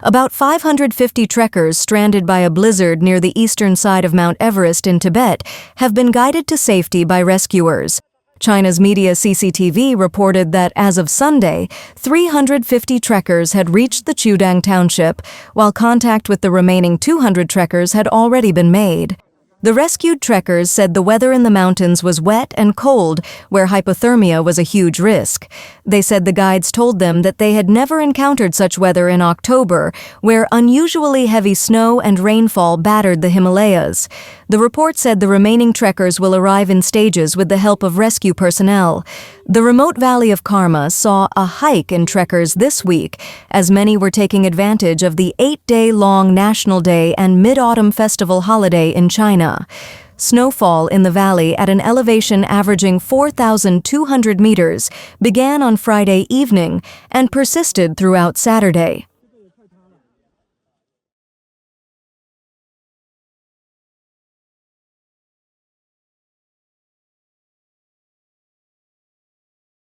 About 550 trekkers stranded by a blizzard near the eastern side of Mount Everest in Tibet have been guided to safety by rescuers. China's media CCTV reported that as of Sunday, 350 trekkers had reached the Chudang township, while contact with the remaining 200 trekkers had already been made. The rescued trekkers said the weather in the mountains was wet and cold, where hypothermia was a huge risk. They said the guides told them that they had never encountered such weather in October, where unusually heavy snow and rainfall battered the Himalayas. The report said the remaining trekkers will arrive in stages with the help of rescue personnel. The remote valley of Karma saw a hike in trekkers this week, as many were taking advantage of the 8-day-long National Day and Mid-Autumn Festival holiday in China. Snowfall in the valley at an elevation averaging 4,200 meters began on Friday evening and persisted throughout Saturday.